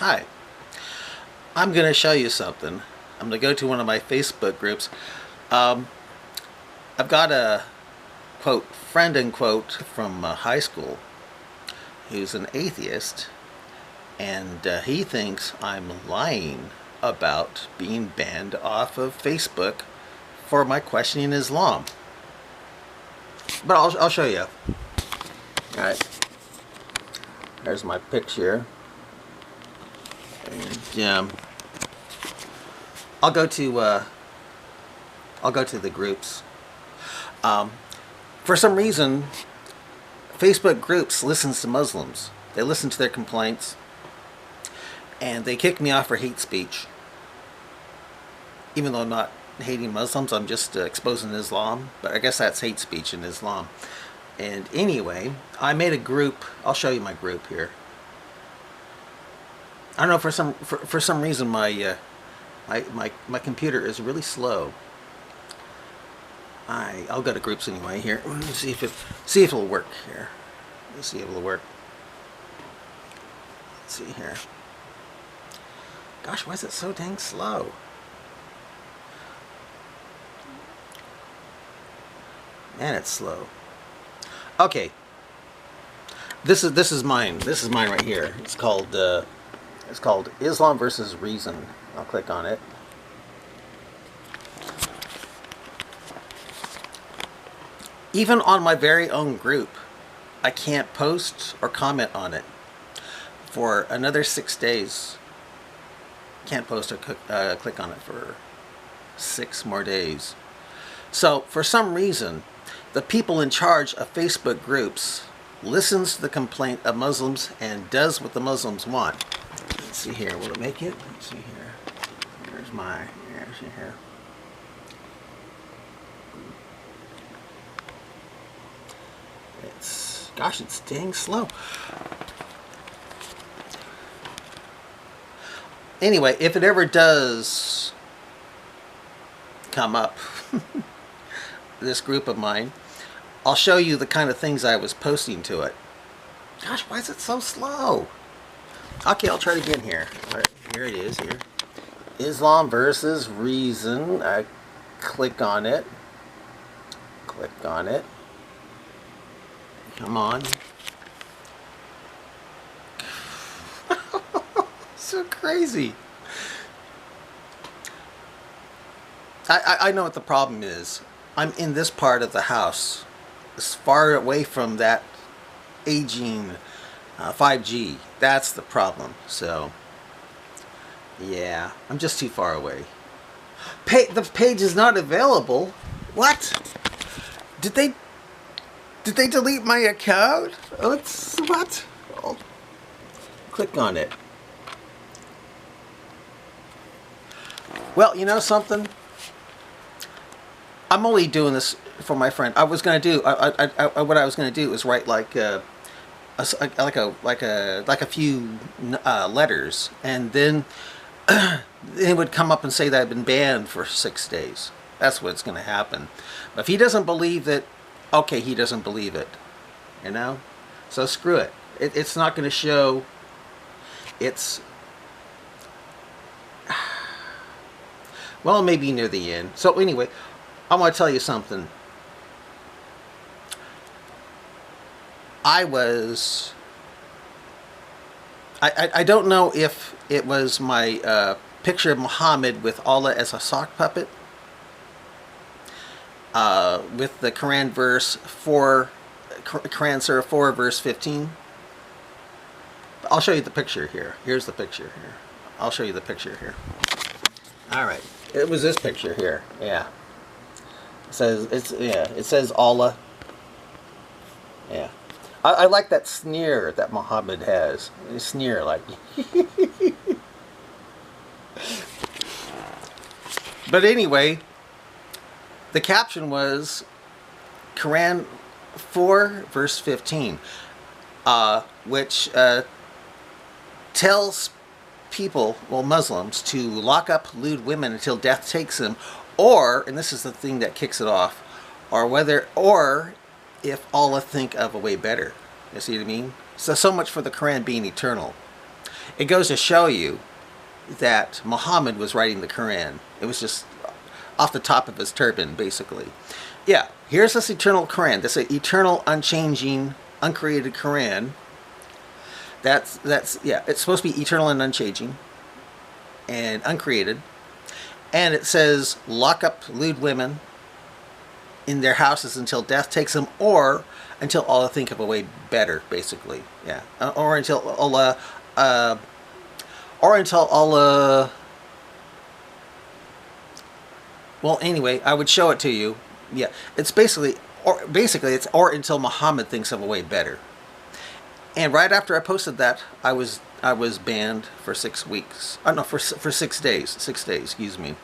Hi, I'm going to show you something. I'm going to go to one of my Facebook groups. Um, I've got a quote, friend end quote from high school who's an atheist, and he thinks I'm lying about being banned off of Facebook for my questioning Islam. But I'll show you. Alright, there's my picture. And I'll go to the groups. For some reason, Facebook groups listens to Muslims. They listen to their complaints, and they kick me off for hate speech. Even though I'm not hating Muslims, I'm just exposing Islam. But I guess that's hate speech in Islam. And anyway, I made a group. I'll show you my group here. I don't know, for some reason my computer is really slow. I'll go to groups anyway here. Let's see if it'll work here. Let's see if it'll work. Let's see here. Gosh, why is it so dang slow? Man, it's slow. Okay. This is mine. This is mine right here. It's called Islam versus Reason. I'll click on it. Even on my very own group, I can't post or comment on it for another 6 days. Can't post or click on it for 6 more days. So, for some reason, the people in charge of Facebook groups listens to the complaint of Muslims and does what the Muslims want. Let's see here. Will it make it? Let's see here. Here's my. Here's here. Gosh, it's dang slow. Anyway, if it ever does come up, this group of mine, I'll show you the kind of things I was posting to it. Gosh, why is it so slow? Okay, I'll try it again here. All right, here it is here. Islam versus Reason. I click on it. Click on it. Come on. So crazy. I know what the problem is. I'm in this part of the house, as far away from that aging 5G. That's the problem. So, yeah, I'm just too far away. The page is not available. What? Did they delete my account? What? Oh. Click on it. Well, you know something? I'm only doing this for my friend. I was going to do what I was going to do is write like a few letters, and then it would come up and say that I've been banned for 6 days. That's what's going to happen. But if he doesn't believe that, okay, he doesn't believe it, you know? So screw it. It's not going to show. It's, well, maybe near the end. So anyway, I want to tell you something. I don't know if it was my picture of Muhammad with Allah as a sock puppet. With the Quran verse 4, Quran Surah 4 verse 15. I'll show you the picture here. Here's the picture here. I'll show you the picture here. Alright. It was this picture here. Yeah. It says Allah. Yeah. I like that sneer that Muhammad has. A sneer like. But anyway, the caption was Quran 4 verse 15, which tells people, well, Muslims, to lock up lewd women until death takes them, or, and this is the thing that kicks it off, or if Allah think of a way better. You see what I mean? So much for the Quran being eternal. it goes to show you that Muhammad was writing the Quran. It was just off the top of his turban, basically. Yeah, here's this eternal Quran, this eternal, unchanging, uncreated Quran. Yeah, it's supposed to be eternal and unchanging and uncreated. And it says, lock up lewd women in their houses until death takes them, or until Allah think of a way better, basically. Yeah, or until Allah, well, anyway, I would show it to you. Yeah, it's basically until Muhammad thinks of a way better. And right after I posted that, I was banned for 6 weeks. No, for 6 days. 6 days, excuse me.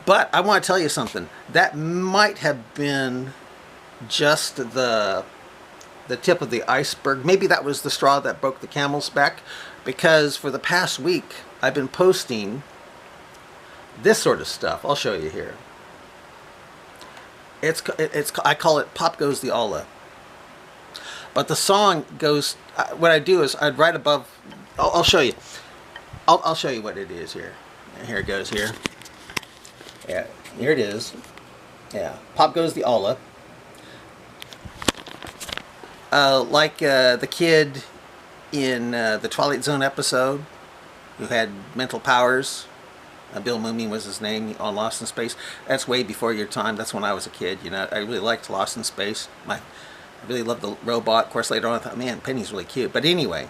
But I want to tell you something. That might have been just the tip of the iceberg. Maybe that was the straw that broke the camel's back, because for the past week I've been posting this sort of stuff. I'll show you here. I call it "Pop Goes the Allah." But the song goes. What I do is I'd write above. I'll show you. I'll show you what it is here. Here it goes. Here. Yeah. Here it is. Yeah. "Pop Goes the Allah." Like the kid in the Twilight Zone episode who had mental powers. Bill Mooney was his name on Lost in Space. That's way before your time. That's when I was a kid. You know, I really liked Lost in Space. I really loved the robot. Of course, later on I thought, man, Penny's really cute. But anyway,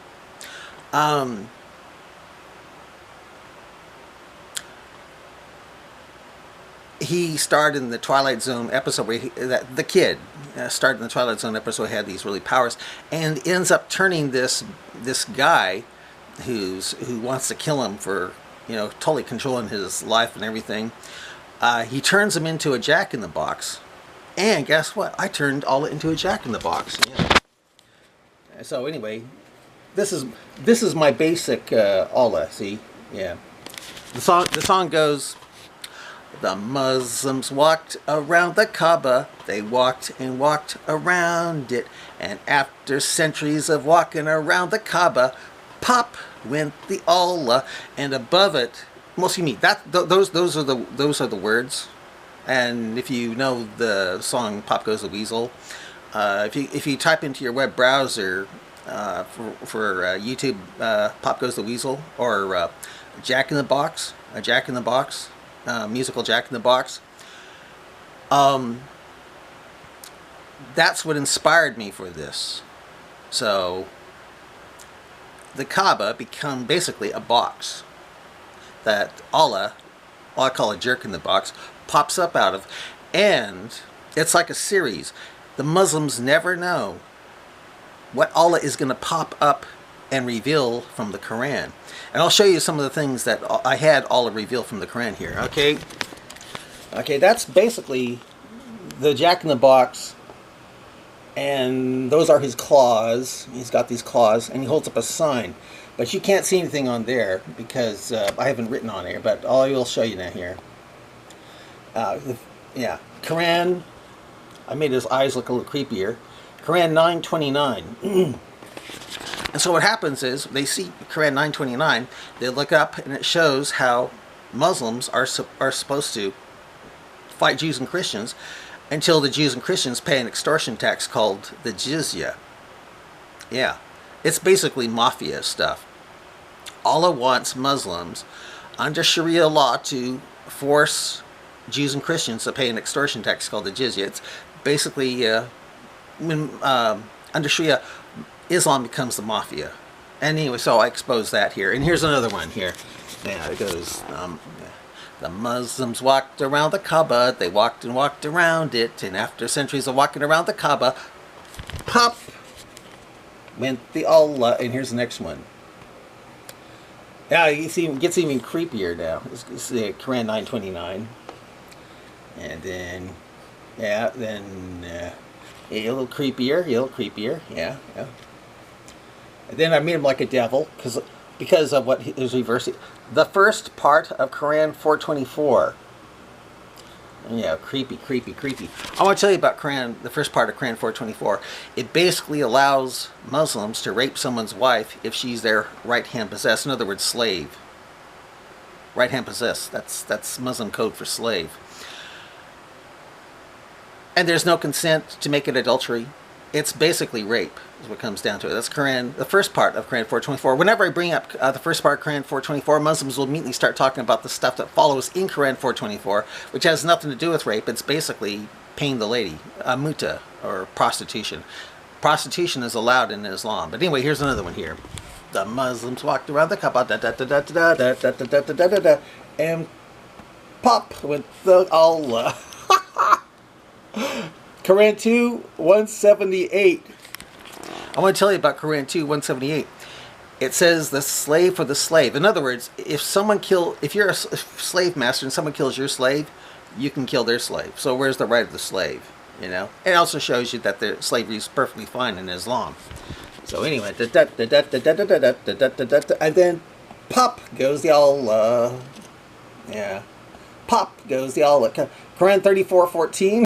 he starred in the Twilight Zone episode where the kid starred in the Twilight Zone episode, had these really powers, and ends up turning this guy who wants to kill him for, you know, totally controlling his life and everything. He turns him into a jack-in-the-box. And guess what? I turned Allah into a jack-in-the-box. Yeah. So anyway, this is my basic Allah. See, yeah. The song goes. The Muslims walked around the Kaaba. They walked and walked around it, and after centuries of walking around the Kaaba, pop went the Allah, and above it, well, excuse me, those are the words. And if you know the song "Pop Goes the Weasel," if you type into your web browser for YouTube, "Pop Goes the Weasel," or Jack in the Box, musical Jack in the Box, that's what inspired me for this. So the Kaaba become basically a box that Allah, I call a jerk in the box, pops up out of, and it's like a series. The Muslims never know what Allah is going to pop up and reveal from the Quran. And I'll show you some of the things that I had Allah reveal from the Quran here. Okay, that's basically the Jack in the Box, and those are his claws. He's got these claws, and he holds up a sign. But you can't see anything on there because I haven't written on here, but I will show you now here. Yeah, Quran, I made his eyes look a little creepier. Quran 929. And so what happens is, they see Quran 929, they look up, and it shows how Muslims are supposed to fight Jews and Christians until the Jews and Christians pay an extortion tax called the jizya. Yeah, it's basically mafia stuff. Allah wants Muslims under Sharia law to force Jews and Christians to pay an extortion tax called the jizya. It's basically when under Sharia, Islam becomes the mafia. And anyway, so I exposed that here. And here's another one here. Yeah, it goes, the Muslims walked around the Kaaba. They walked and walked around it. And after centuries of walking around the Kaaba, pop went the Allah. And here's the next one. Yeah, you see, it gets even creepier now. It's the Quran 929. And then, yeah, then a little creepier, yeah. And then I made him like a devil because of what is reversing. The first part of Quran 424. Yeah, creepy, creepy, creepy. I want to tell you about Quran, the first part of Quran 424. It basically allows Muslims to rape someone's wife if she's their right hand possessed. In other words, slave. Right hand possessed. That's Muslim code for slave. And there's no consent to make it adultery. It's basically rape, is what comes down to it. That's Quran, the first part of Quran 424. Whenever I bring up the first part of Quran 424, Muslims will immediately start talking about the stuff that follows in Quran 424, which has nothing to do with rape. It's basically paying the lady, muta, or prostitution. Prostitution is allowed in Islam. But anyway, here's another one here. The Muslims walked around the Kaaba, and pop with the Allah. Quran 2, 178. I want to tell you about Quran 2, 178. It says the slave for the slave. In other words, if you're a slave master and someone kills your slave, you can kill their slave. So where's the right of the slave? You know? It also shows you that the slavery is perfectly fine in Islam. So anyway, and then pop goes the Allah. Yeah. Pop goes the Allah. Quran 34:14.